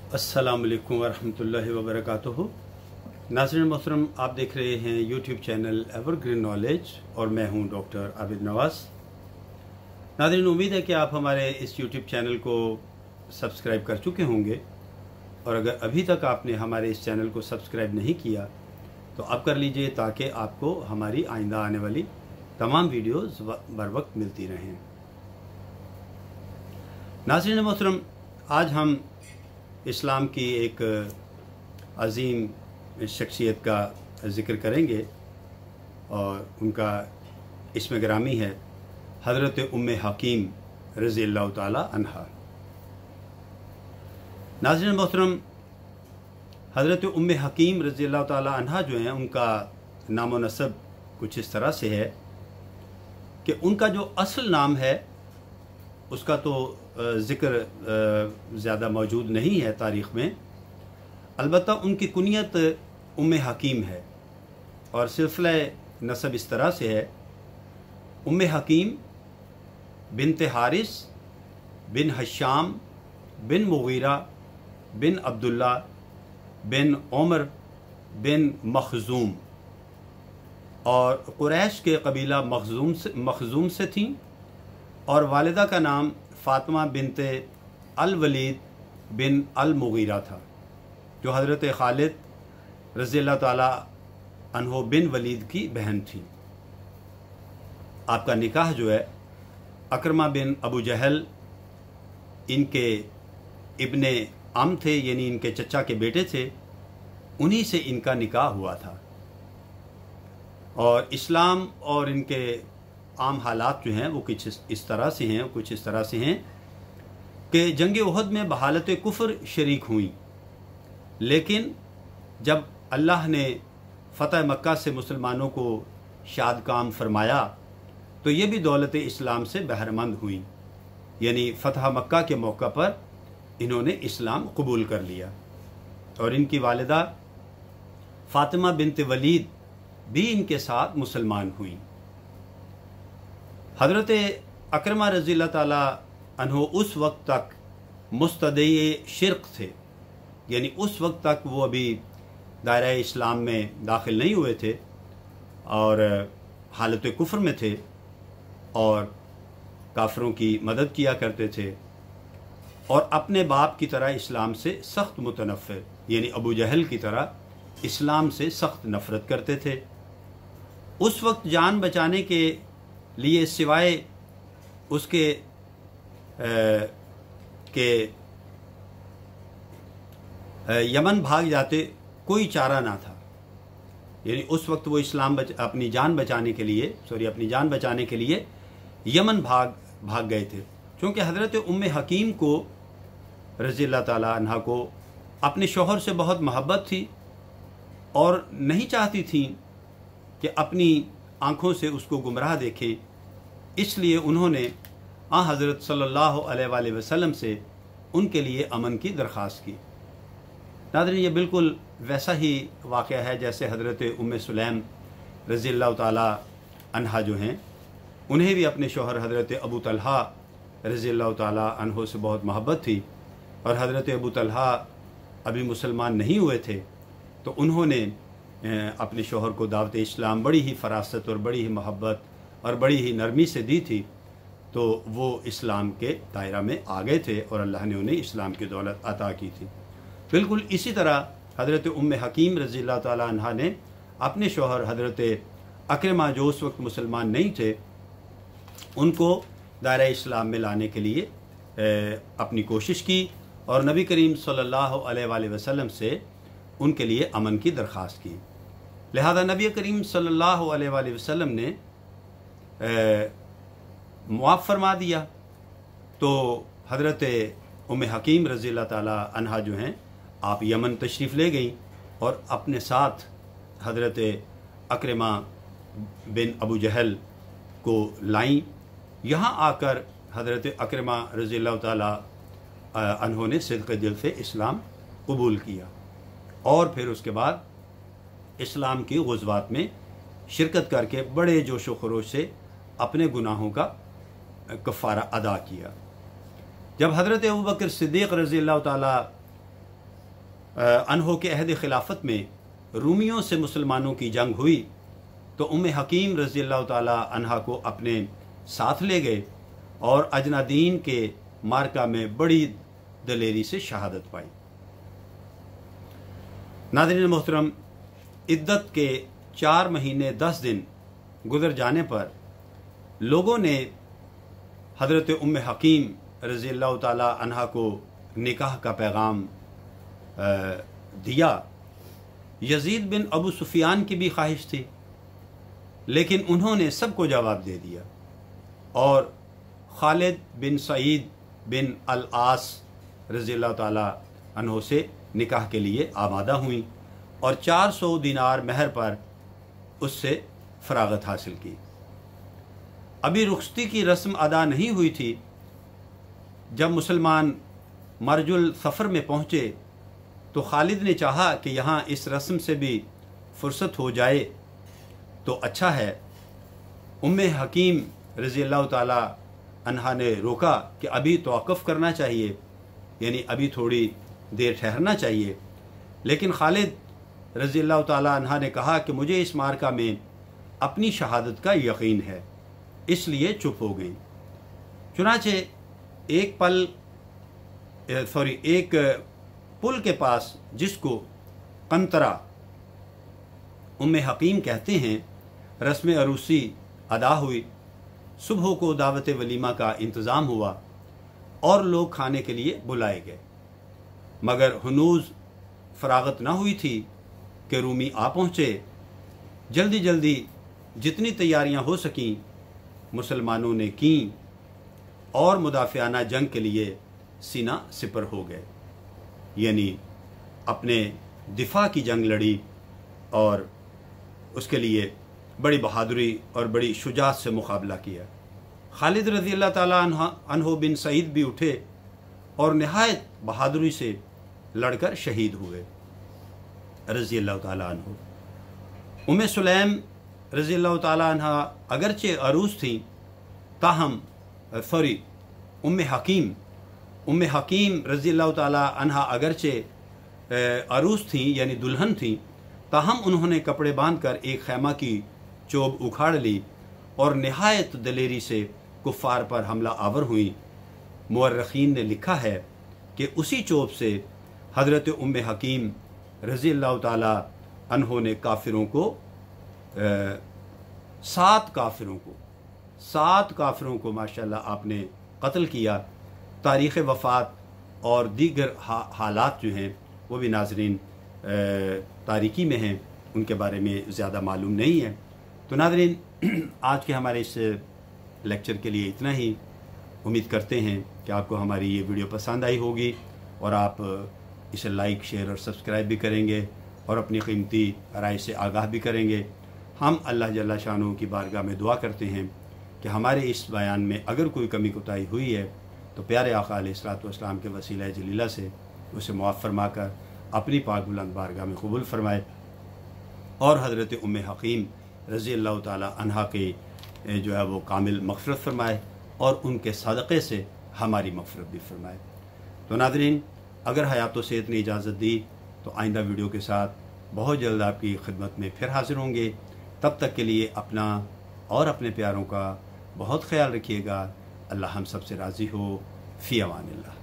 अस्सलाम वालेकुम वरहमतुल्लाहि वबरकातुहू। नाज़रीन मोहतरम, आप देख रहे हैं यूट्यूब चैनल एवरग्रीन नॉलेज और मैं हूं डॉक्टर आबिद नवाज़। नाज़रीन, उम्मीद है कि आप हमारे इस यूट्यूब चैनल को सब्सक्राइब कर चुके होंगे, और अगर अभी तक आपने हमारे इस चैनल को सब्सक्राइब नहीं किया तो अब कर लीजिए, ताकि आपको हमारी आइंदा आने वाली तमाम वीडियोज़ बर वक्त मिलती रहें। नाज़रीन मोहतरम, आज हम इस्लाम की एक अज़ीम शख्सियत का ज़िक्र करेंगे और उनका इस्म गिरामी है हज़रत उम्मे हकीम रज़ियल्लाहु ताला अन्हा। नाज़रीन मोहतरम, हज़रत उम्मे हकीम रज़ियल्लाहु ताला अन्हा जो हैं, उनका नाम नसब कुछ इस तरह से है कि उनका जो असल नाम है उसका तो ज़िक्र ज़्यादा मौजूद नहीं है तारीख़ में, अलबत्ता उनकी कुनियत उम्मे हकीम है और सिलसिला नसब इस तरह से है। उम्मे हकीम बिनते हारिस बिन हशाम बिन मुगीरा बिन अब्दुल्ला बिन उमर बिन मखज़ूम, और कुरैश के कबीला मखज़ूम से थीं, और वालिदा का नाम फ़ातिमा बिनते अल वलीद बिन अल मुगीरा था, जो हज़रत खालिद रज़ियल्लाहु ताला अन्हो बिन वलीद की बहन थी। आपका निकाह जो है अकरमा बिन अबू जहल, इनके इब्ने अम थे, यानी इनके चचा के बेटे थे, उन्हीं से इनका निकाह हुआ था। और इस्लाम और इनके आम हालात जो हैं वो कुछ इस तरह से हैं कि जंग उहद में बहालत कुफ्र शरीक हुई, लेकिन जब अल्लाह ने फ़तह मक्का से मुसलमानों को शाद काम फरमाया तो ये भी दौलत इस्लाम से बहरमंद हुई, यानी फ़तह मक्का के मौका पर इन्होंने इस्लाम कबूल कर लिया। और इनकी वालिदा फ़ातिमा बिनते वलीद भी इनके साथ मुसलमान हुई। हज़रत अकरमा रज़ियल्लाहु ताला अन्हो उस वक्त तक मुस्तदई शिर्क थे, यानी उस वक्त तक वो अभी दायरा इस्लाम में दाखिल नहीं हुए थे और हालत कुफ्र में थे और काफिरों की मदद किया करते थे, और अपने बाप की तरह इस्लाम से सख्त मुतनफ़िर, यानी अबू जहल की तरह इस्लाम से सख्त नफ़रत करते थे। उस वक्त जान बचाने के लिए सिवाय उसके यमन भाग जाते कोई चारा ना था, यानी उस वक्त वो अपनी जान बचाने के लिए यमन भाग गए थे, क्योंकि हज़रत उम्मे हकीम को रज़ियल्लाहु ताला अन्हा को अपने शौहर से बहुत मोहब्बत थी और नहीं चाहती थी कि अपनी आँखों से उसको गुमराह देखे, इसलिए उन्होंने हज़रत सल्लल्लाहु अलैहि वसल्लम से उनके लिए अमन की दरख्वास्त की। नाज़रीन, ये बिल्कुल वैसा ही वाक़या है जैसे हज़रत उम्मे सुलैम रज़ियल्लाहु ताला अन्हा जो हैं, उन्हें भी अपने शौहर हज़रत अबू तलहा रज़ियल्लाहु ताला अन्हो से बहुत मोहब्बत थी, और हज़रत अबू तलहा अभी मुसलमान नहीं हुए थे, तो उन्होंने अपने शौहर को दावत इस्लाम बड़ी ही फरासत और बड़ी ही मोहब्बत और बड़ी ही नरमी से दी थी, तो वो इस्लाम के दायरा में आ गए थे और अल्लाह ने उन्हें इस्लाम की दौलत अता की थी। बिल्कुल इसी तरह हज़रत उम्मे हकीम रज़ियल्लाहु ताला अन्हा ने अपने शौहर हज़रत अकरमा, जो उस वक्त मुसलमान नहीं थे, उनको दायरा इस्लाम में लाने के लिए अपनी कोशिश की और नबी करीम सल्लल्लाहु अलैहि वसल्लम से उनके लिए अमन की दरख्वास्त की। लिहाजा नबी करीम सल्लल्लाहु अलैहि वसल्लम ने मुआफ़ फरमा दिया। तो हज़रत उम्मे हकीम रज़ियल्लाहु ताला अन्हा जो हैं, आप यमन तशरीफ़ ले गईं और अपने साथ हज़रत अकरमा बिन अबू जहल को लाईं। यहाँ आकर हज़रत अकरमा रज़ियल्लाहु ताला अन्हों ने सिद्क़ दिल से इस्लाम कबूल किया और फिर उसके बाद इस्लाम की ग़ज़वात में शिरकत करके बड़े जोश व खरोश से अपने गुनाहों का कफ़ारा अदा किया। जब हज़रत अबू बकर सिद्दीक़ रज़ी अल्लाह ताला अन्हो के अहद खिलाफत में रूमियों से मुसलमानों की जंग हुई तो उम्मे हकीम रज़ी अल्लाह ताला अन्हा को अपने साथ ले गए और अजनादीन के मार्का में बड़ी दलेरी से शहादत पाई। नाज़रीन मोहतरम, इद्दत के 4 महीने 10 दिन गुजर जाने पर लोगों ने हज़रत उम्मे हकीम रज़ी अल्लाह ताला अन्हा को निकाह का पैगाम दिया। यजीद बिन अबू सुफियान की भी ख्वाहिश थी, लेकिन उन्होंने सबको जवाब दे दिया और खालिद बिन सईद बिन अल आस रज़ी अल्लाह ताला अन्हो से निकाह के लिए आमादा हुई और 400 दिनार महर पर उससे फरागत हासिल की। अभी रुखसती की रस्म अदा नहीं हुई थी। जब मुसलमान मरजुल सफ़र में पहुँचे तो खालिद ने चाहा कि यहाँ इस रस्म से भी फुर्सत हो जाए तो अच्छा है। उम्मे हकीम रज़ी अल्लाह ताला अन्हा ने रोका कि अभी तवक़्फ़ करना चाहिए, यानी अभी थोड़ी देर ठहरना चाहिए। लेकिन खालिद रज़ी अल्लाह ताला अन्हा ने कहा कि मुझे इस मार्का में अपनी शहादत का यकीन है, इसलिए चुप हो गई। चुनाचे एक पुल के पास, जिसको कंतरा उम्मे हकीम कहते हैं, रस्म अरूसी अदा हुई। सुबह को दावत वलीमा का इंतज़ाम हुआ और लोग खाने के लिए बुलाए गए, मगर हनूज फरागत ना हुई थी कि रूमी आ पहुँचे। जल्दी जल्दी जितनी तैयारियां हो सकीं मुसलमानों ने की और मुदाफ़ियाना जंग के लिए सीना सिपर हो गए, यानी अपने दिफा की जंग लड़ी और उसके लिए बड़ी बहादुरी और बड़ी शुजाअत से मुकाबला किया। खालिद रज़ी अल्लाह ताला अन्हो बिन सईद भी उठे और नहायत बहादुरी से लड़कर शहीद हुए रज़ी अल्लाह ताला अन्हो। उम्मे सुलैम रज़ी अल्लाह ताला अन्हा अगरचे अरूस थी, ताहम उम्मे हकीम रज़ी अल्लाह ताला अन्हा अगरचे अरूस थी यानी दुल्हन थी, ताहम उन्होंने कपड़े बांधकर एक खैमा की चोब उखाड़ ली और नहायत दलेरी से कुफ़ार पर हमला आवर हुई। मुअर्रिखीन ने लिखा है कि उसी चोब से हज़रत उम्मे हकीम रज़ी अल्लाह ताला अन्हो ने काफिरों को 7 काफिरों को माशाल्लाह आपने कत्ल किया। तारीख़ वफ़ात और दीगर हालात जो हैं वो भी नाज़रीन तारीकी में हैं, उनके बारे में ज़्यादा मालूम नहीं है। तो नाज़रीन, आज के हमारे इस लेक्चर के लिए इतना ही। उम्मीद करते हैं कि आपको हमारी ये वीडियो पसंद आई होगी और आप इसे लाइक, शेयर और सब्सक्राइब भी करेंगे और अपनी कीमती राय से आगाह भी करेंगे। हम अल्लाह जल्ला शानहू की बारगाह में दुआ करते हैं कि हमारे इस बयान में अगर कोई कमी कोताही हुई है तो प्यारे आका अलैहिस्सलातु वस्सलाम के वसीला जलीला से उसे मुआफ़ फरमा कर अपनी पाक बुलंद बारगाह में कबूल फरमाए और हज़रत उम्मे हकीम रज़ी अल्लाह ताला अन्हा के जो है वो कामिल मग़फ़िरत फरमाए और उनके सदक़े से हमारी मग़फ़िरत भी फरमाए। तो नाज़रीन, अगर हयात व सेहत ने इजाज़त दी तो आइंदा वीडियो के साथ बहुत जल्द आपकी खिदमत में फिर हाज़िर होंगे। तब तक के लिए अपना और अपने प्यारों का बहुत ख्याल रखिएगा। अल्लाह हम सब से राज़ी हो। फ़ी अमानिल्लाह।